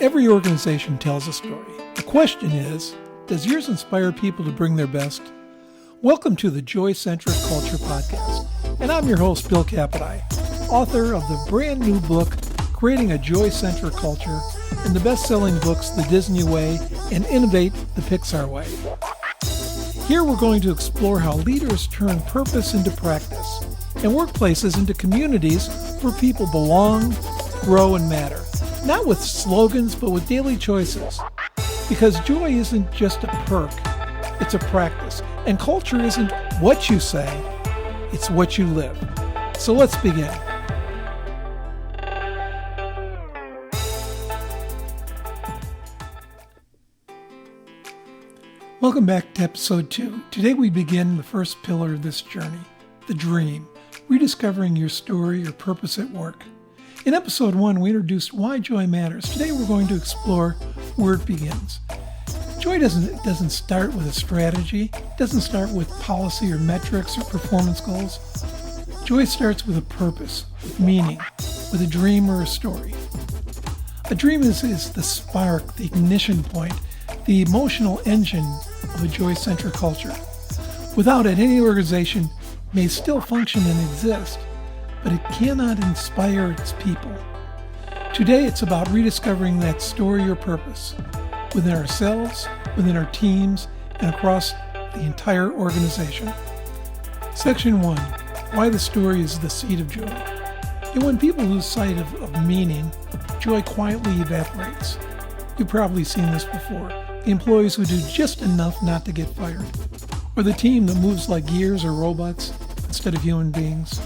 Every organization tells a story. The question is, does yours inspire people to bring their best? Welcome to the Joy-Centric Culture Podcast, and I'm your host, Bill Capodagli, author of the brand new book, Creating a Joy-Centric Culture, and the best-selling books, The Disney Way and Innovate the Pixar Way. Here we're going to explore how leaders turn purpose into practice, and workplaces into communities where people belong, grow, and matter. Not with slogans, but with daily choices. Because joy isn't just a perk, it's a practice. And culture isn't what you say, it's what you live. So let's begin. Welcome back to episode 2. Today we begin the first pillar of this journey, the dream, rediscovering your story or purpose at work. In episode 1, we introduced why joy matters. Today we're going to explore where it begins. Joy doesn't start with a strategy, it doesn't start with policy or metrics or performance goals. Joy starts with a purpose, with meaning, with a dream or a story. A dream is the spark, the ignition point, the emotional engine of a joy-centric culture. Without it, any organization may still function and exist, but it cannot inspire its people. Today, it's about rediscovering that story or purpose within ourselves, within our teams, and across the entire organization. Section 1, why the story is the seed of joy. And when people lose sight of meaning, joy quietly evaporates. You've probably seen this before. The employees who do just enough not to get fired, or the team that moves like gears or robots instead of human beings,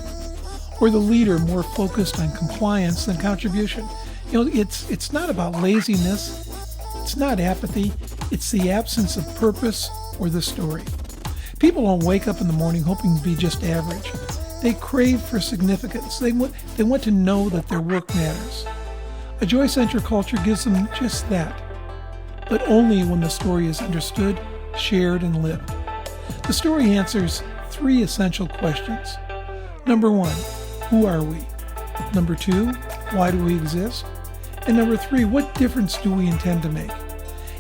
or the leader more focused on compliance than contribution. It's not about laziness, it's not apathy, it's the absence of purpose or the story. People don't wake up in the morning hoping to be just average. They crave for significance. They want to know that their work matters. A joy-centric culture gives them just that, but only when the story is understood, shared, and lived. The story answers 3 essential questions. Number 1, who are we? Number 2, why do we exist? And number 3, what difference do we intend to make?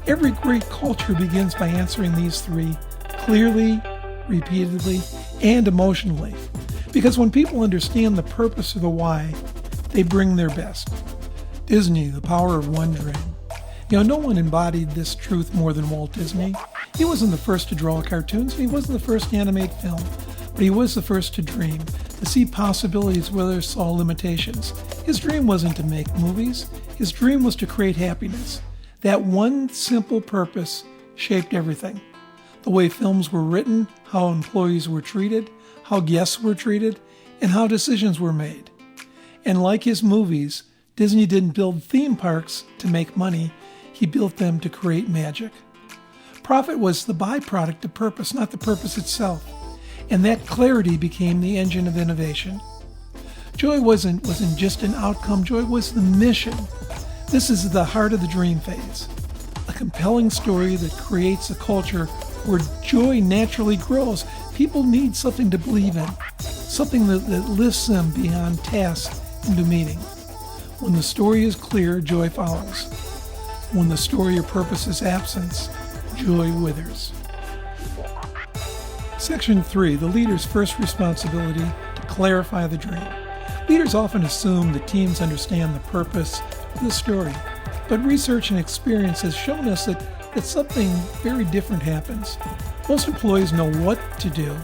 Every great culture begins by answering these 3 clearly, repeatedly, and emotionally. Because when people understand the purpose or the why, they bring their best. Disney, the power of one dream. No one embodied this truth more than Walt Disney. He wasn't the first to draw cartoons, and he wasn't the first to animate film, but he was the first to dream, to see possibilities where others saw limitations. His dream wasn't to make movies. His dream was to create happiness. That one simple purpose shaped everything. The way films were written, how employees were treated, how guests were treated, and how decisions were made. And like his movies, Disney didn't build theme parks to make money. He built them to create magic. Profit was the byproduct of purpose, not the purpose itself. And that clarity became the engine of innovation. Joy wasn't just an outcome, joy was the mission. This is the heart of the dream phase. A compelling story that creates a culture where joy naturally grows. People need something to believe in, something that lifts them beyond tasks into meaning. When the story is clear, joy follows. When the story or purpose is absent, joy withers. Section 3, the leader's first responsibility to clarify the dream. Leaders often assume that teams understand the purpose of the story, but research and experience has shown us that something very different happens. Most employees know what to do,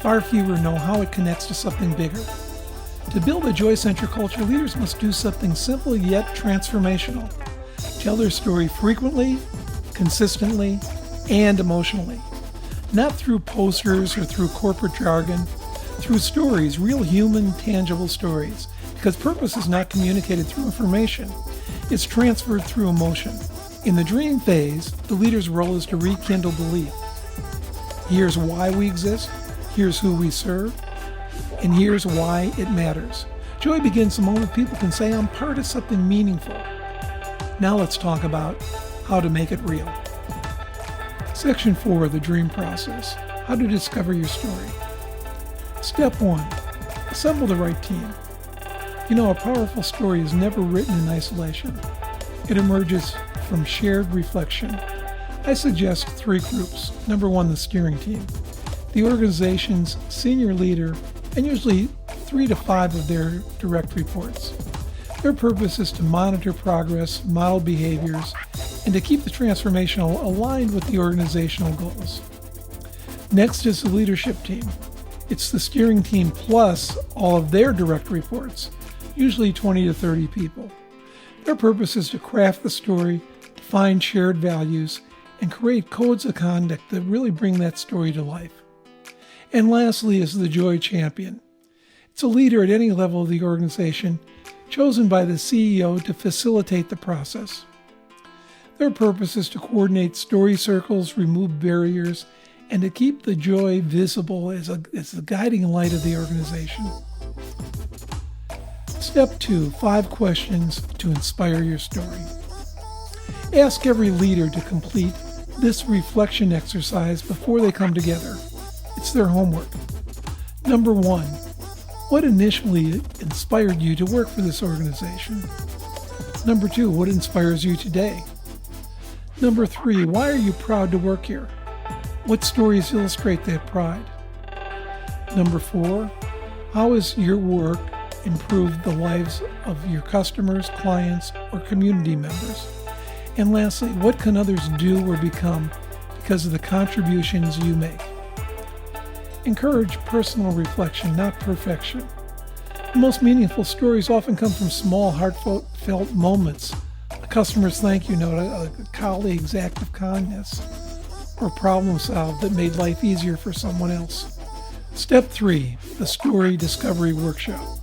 far fewer know how it connects to something bigger. To build a joy-centric culture, leaders must do something simple yet transformational. Tell their story frequently, consistently, and emotionally. Not through posters or through corporate jargon, through stories, real human, tangible stories. Because purpose is not communicated through information, it's transferred through emotion. In the dream phase, the leader's role is to rekindle belief. Here's why we exist, here's who we serve, and here's why it matters. Joy begins the moment people can say, I'm part of something meaningful. Now let's talk about how to make it real. Section 4, the dream process. How to discover your story. Step 1, assemble the right team. A powerful story is never written in isolation. It emerges from shared reflection. I suggest 3 groups. Number 1, the steering team. The organization's senior leader and usually 3 to 5 of their direct reports. Their purpose is to monitor progress, model behaviors, and to keep the transformation aligned with the organizational goals. Next is the leadership team. It's the steering team plus all of their direct reports, usually 20 to 30 people. Their purpose is to craft the story, define shared values, and create codes of conduct that really bring that story to life. And lastly is the Joy champion. It's a leader at any level of the organization, chosen by the CEO to facilitate the process. Their purpose is to coordinate story circles, remove barriers, and to keep the joy visible as the guiding light of the organization. Step 2, 5 questions to inspire your story. Ask every leader to complete this reflection exercise before they come together. It's their homework. Number 1, what initially inspired you to work for this organization? Number 2, what inspires you today? Number 3, why are you proud to work here? What stories illustrate that pride? Number 4, how has your work improved the lives of your customers, clients, or community members? And lastly, what can others do or become because of the contributions you make? Encourage personal reflection, not perfection. The most meaningful stories often come from small, heartfelt moments. A customer's thank you note, a colleague's act of kindness, or problem solved that made life easier for someone else. Step 3, the story discovery workshop.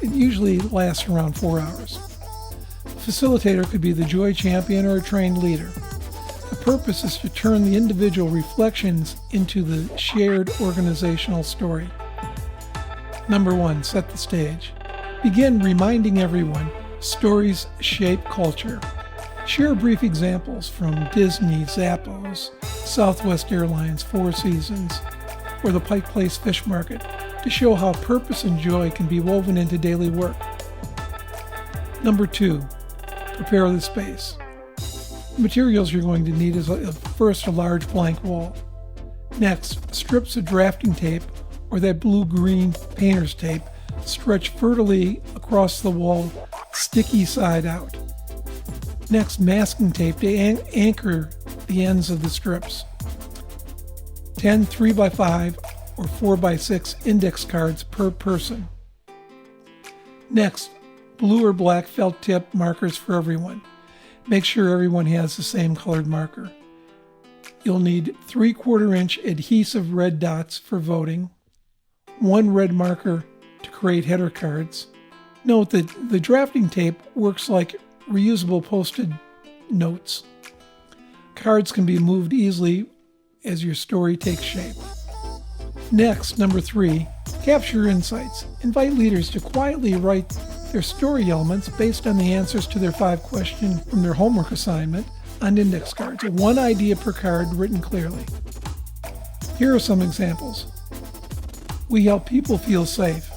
It usually lasts around 4 hours. The facilitator could be the Joy champion or a trained leader. The purpose is to turn the individual reflections into the shared organizational story. Number 1, set the stage. Begin reminding everyone stories shape culture. Share brief examples from Disney, Zappos, Southwest Airlines, Four Seasons, or the Pike Place Fish Market to show how purpose and joy can be woven into daily work. Number 2, prepare the space. The materials you're going to need is first a large blank wall. Next, strips of drafting tape or that blue-green painter's tape stretch vertically across the wall, sticky side out. Next, masking tape to anchor the ends of the strips. 10 3x5 or 4x6 index cards per person. Next, blue or black felt tip markers for everyone. Make sure everyone has the same colored marker. You'll need 3/4 inch adhesive red dots for voting, 1 red marker to create header cards. Note that the drafting tape works like reusable post-it notes. Cards can be moved easily as your story takes shape. Next, number 3, capture insights. Invite leaders to quietly write their story elements based on the answers to their 5 questions from their homework assignment on index cards. 1 idea per card written clearly. Here are some examples. We help people feel safe.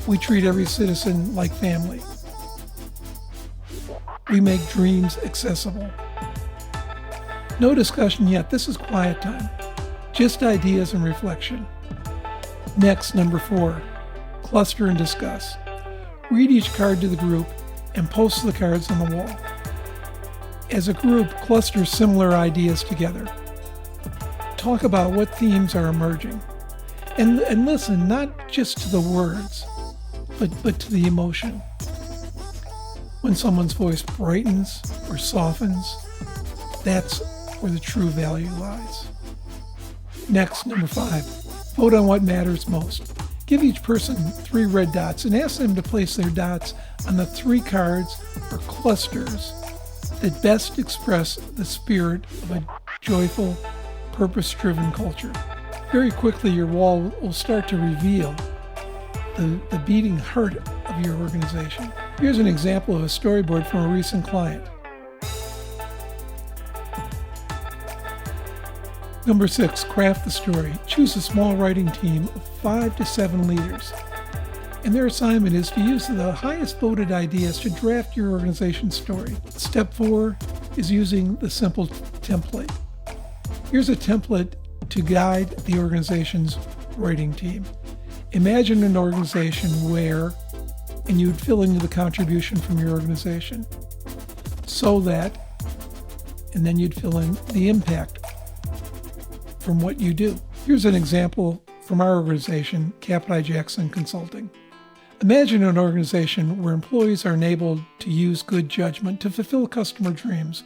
We treat every citizen like family. We make dreams accessible. No discussion yet. This is quiet time. Just ideas and reflection. Next, number 4, cluster and discuss. Read each card to the group and post the cards on the wall. As a group, cluster similar ideas together. Talk about what themes are emerging. And listen not just to the words, but to the emotion. When someone's voice brightens or softens, that's where the true value lies. Next, number 5, vote on what matters most. Give each person 3 red dots and ask them to place their dots on the 3 cards or clusters that best express the spirit of a joyful, purpose-driven culture. Very quickly, your wall will start to reveal the beating heart of your organization. Here's an example of a storyboard from a recent client. Number 6, craft the story. Choose a small writing team of 5 to 7 leaders. and their assignment is to use the highest voted ideas to draft your organization's story. Step 4 is using the simple template. Here's a template to guide the organization's writing team. Imagine an organization where, and you'd fill in the contribution from your organization, so that, and then you'd fill in the impact from what you do. Here's an example from our organization, Capodagli Consulting. Imagine an organization where employees are enabled to use good judgment to fulfill customer dreams,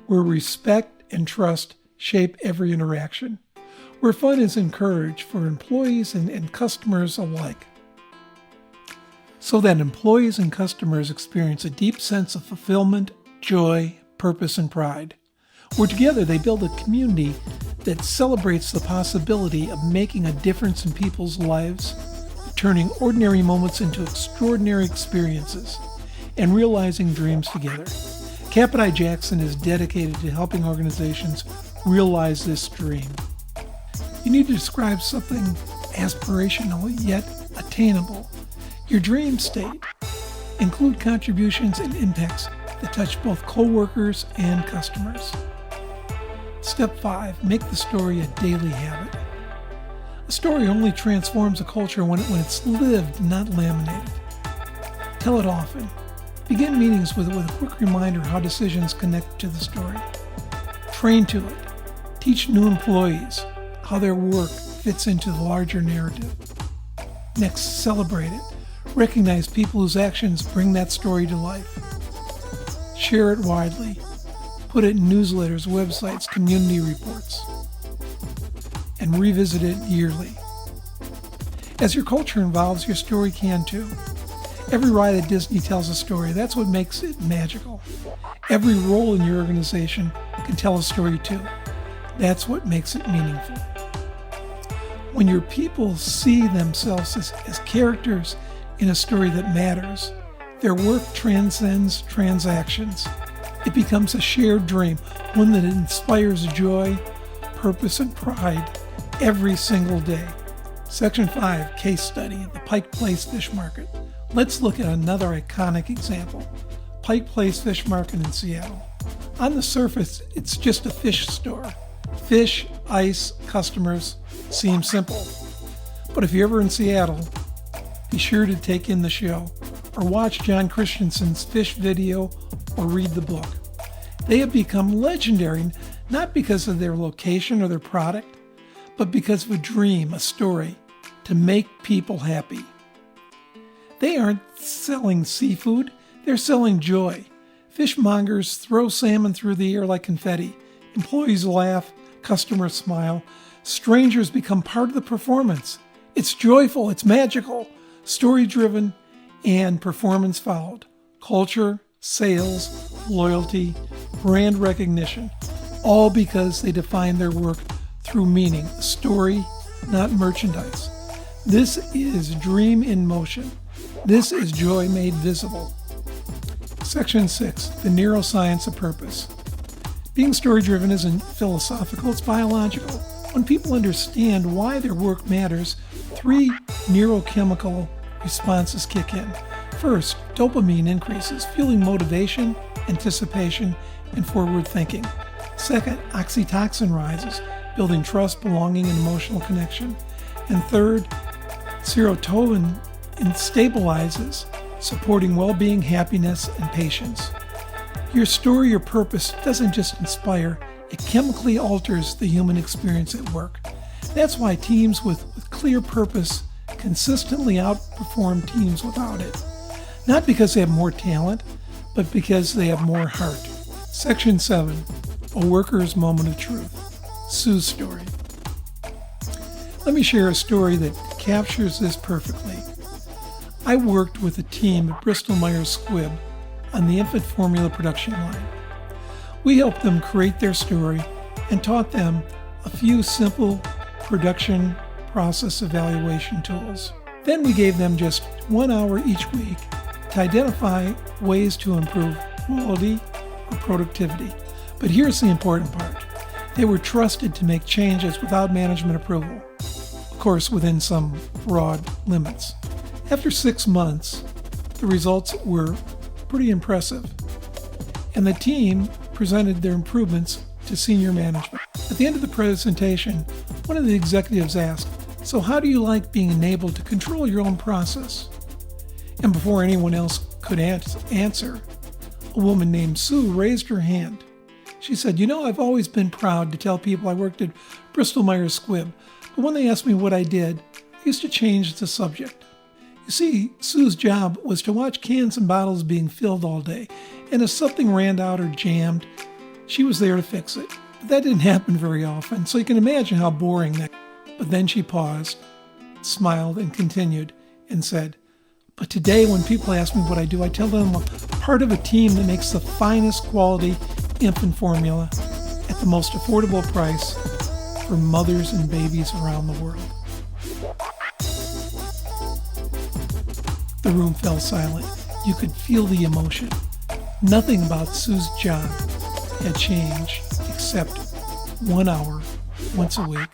where respect and trust shape every interaction, where fun is encouraged for employees and customers alike, so that employees and customers experience a deep sense of fulfillment, joy, purpose, and pride, where together they build a community that celebrates the possibility of making a difference in people's lives, turning ordinary moments into extraordinary experiences, and realizing dreams together. Capodagli is dedicated to helping organizations realize this dream. You need to describe something aspirational yet attainable. Your dream state. Include contributions and impacts that touch both coworkers and customers. Step 5, make the story a daily habit. A story only transforms a culture when it's lived, not laminated. Tell it often. Begin meetings with a quick reminder how decisions connect to the story. Train to it. Teach new employees how their work fits into the larger narrative. Next, celebrate it. Recognize people whose actions bring that story to life. Share it widely. Put it in newsletters, websites, community reports, and revisit it yearly. As your culture evolves, your story can too. Every ride at Disney tells a story. That's what makes it magical. Every role in your organization can tell a story too. That's what makes it meaningful. When your people see themselves as characters in a story that matters, their work transcends transactions. It becomes a shared dream, one that inspires joy, purpose, and pride every single day. Section 5, Case Study, the Pike Place Fish Market. Let's look at another iconic example. Pike Place Fish Market in Seattle. On the surface, it's just a fish store. Fish, ice, customers, seems simple. But if you're ever in Seattle, be sure to take in the show, or watch John Christensen's fish video, or read the book. They have become legendary, not because of their location or their product, but because of a dream, a story, to make people happy. They aren't selling seafood, they're selling joy. Fishmongers throw salmon through the air like confetti. Employees laugh, customers smile. Strangers become part of the performance. It's joyful, it's magical, story-driven, and performance followed. Culture, sales, loyalty, brand recognition, all because they define their work through meaning, story, not merchandise. This is dream in motion. This is joy made visible. Section 6, the neuroscience of purpose. Being story-driven isn't philosophical, it's biological. When people understand why their work matters, 3 neurochemical responses kick in. First, dopamine increases, fueling motivation, anticipation, and forward thinking. Second, oxytocin rises, building trust, belonging, and emotional connection. And third, serotonin stabilizes, supporting well-being, happiness, and patience. Your story or purpose doesn't just inspire, it chemically alters the human experience at work. That's why teams with clear purpose consistently outperform teams without it. Not because they have more talent, but because they have more heart. Section 7, a worker's moment of truth. Sue's story. Let me share a story that captures this perfectly. I worked with a team at Bristol Myers Squibb on the infant formula production line. We helped them create their story and taught them a few simple production process evaluation tools. Then we gave them just 1 hour each week to identify ways to improve quality or productivity. But here's the important part. They were trusted to make changes without management approval, of course within some broad limits. After 6 months, the results were pretty impressive, and the team presented their improvements to senior management. At the end of the presentation, one of the executives asked, "So how do you like being enabled to control your own process?" And before anyone else could answer, a woman named Sue raised her hand. She said, "I've always been proud to tell people I worked at Bristol-Myers Squibb, but when they asked me what I did, I used to change the subject." You see, Sue's job was to watch cans and bottles being filled all day, and if something ran out or jammed, she was there to fix it. But that didn't happen very often, so you can imagine how boring that was. But then she paused, smiled, and continued, and said, "But today when people ask me what I do, I tell them I'm part of a team that makes the finest quality infant formula at the most affordable price for mothers and babies around the world." The room fell silent. You could feel the emotion. Nothing about Sue's job had changed except 1 hour, once a week,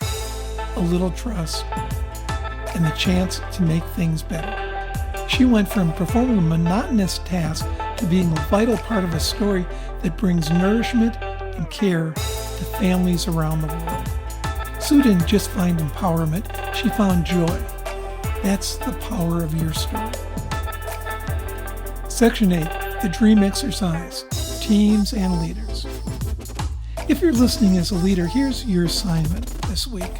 a little trust, and the chance to make things better. She went from performing a monotonous task to being a vital part of a story that brings nourishment and care to families around the world. Sue didn't just find empowerment, she found joy. That's the power of your story. Section 8, the dream exercise, teams and leaders. If you're listening as a leader, here's your assignment this week.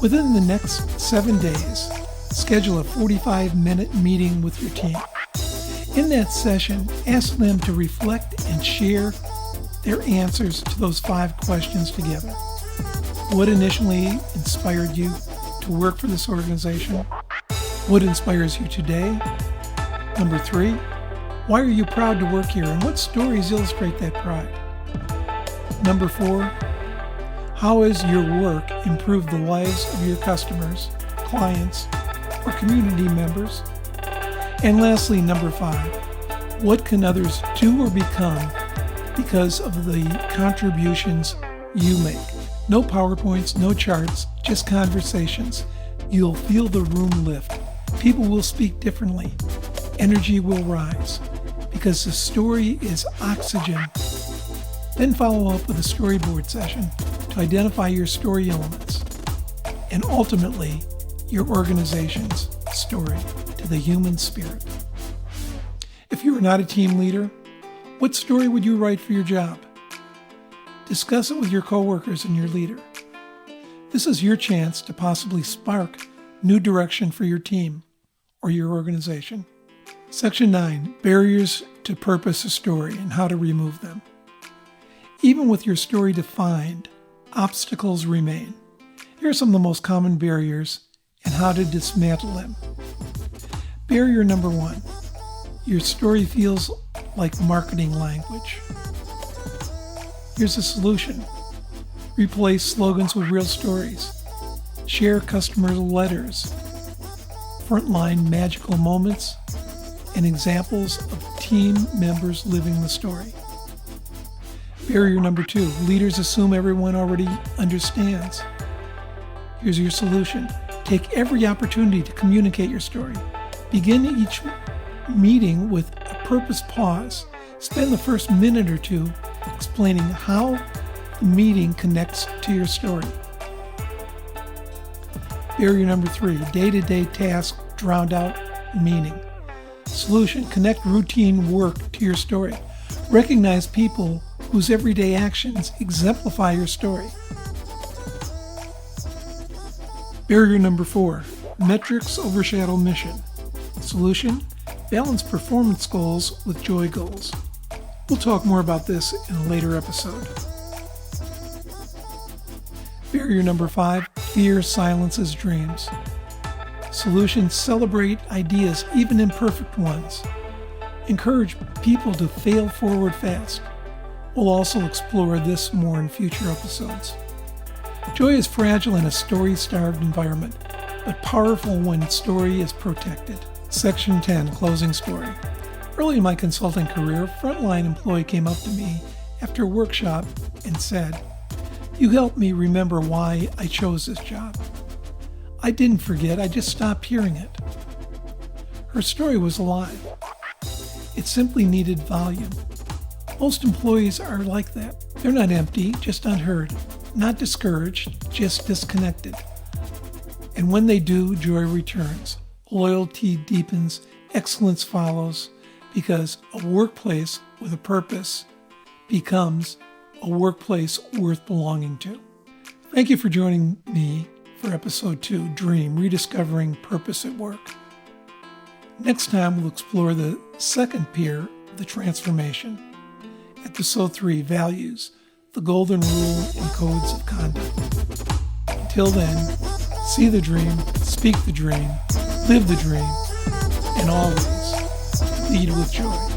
Within the next 7 days, schedule a 45-minute meeting with your team. In that session, ask them to reflect and share their answers to those 5 questions together. What initially inspired you to work for this organization? What inspires you today? Number 3, why are you proud to work here, and what stories illustrate that pride? Number 4, how has your work improved the lives of your customers, clients, or community members? And lastly, number 5, what can others do or become because of the contributions you make? No PowerPoints, no charts, just conversations. You'll feel the room lift. People will speak differently. Energy will rise because the story is oxygen. Then follow up with a storyboard session to identify your story elements and ultimately your organization's story to the human spirit. If you are not a team leader, what story would you write for your job? Discuss it with your coworkers and your leader. This is your chance to possibly spark new direction for your team or your organization. Section 9, barriers to purpose a story and how to remove them. Even with your story defined, obstacles remain. Here are some of the most common barriers and how to dismantle them. Barrier number 1, your story feels like marketing language. Here's a solution. Replace slogans with real stories. Share customer letters, frontline magical moments, and examples of team members living the story. Barrier number 2, leaders assume everyone already understands. Here's your solution. Take every opportunity to communicate your story. Begin each meeting with a purpose pause. Spend the first minute or 2 explaining how the meeting connects to your story. Barrier number 3, day-to-day tasks drowned out meaning. Solution, connect routine work to your story. Recognize people whose everyday actions exemplify your story. Barrier number 4, metrics overshadow mission. Solution, balance performance goals with joy goals. We'll talk more about this in a later episode. Barrier number 5, fear silences dreams. Solution, celebrate ideas, even imperfect ones. Encourage people to fail forward fast. We'll also explore this more in future episodes. Joy is fragile in a story-starved environment, but powerful when story is protected. Section 10, closing story. Early in my consulting career, a frontline employee came up to me after a workshop and said, "You helped me remember why I chose this job. I didn't forget, I just stopped hearing it." Her story was alive. It simply needed volume. Most employees are like that. They're not empty, just unheard. Not discouraged, just disconnected. And when they do, joy returns. Loyalty deepens, excellence follows, because a workplace with a purpose becomes a workplace worth belonging to. Thank you for joining me for Episode 2, Dream, Rediscovering Purpose at Work. Next time, we'll explore the second pier of the transformation. Episode 3, Values, the Golden Rule and Codes of Conduct. Until then, see the dream, speak the dream, live the dream, and always lead with joy.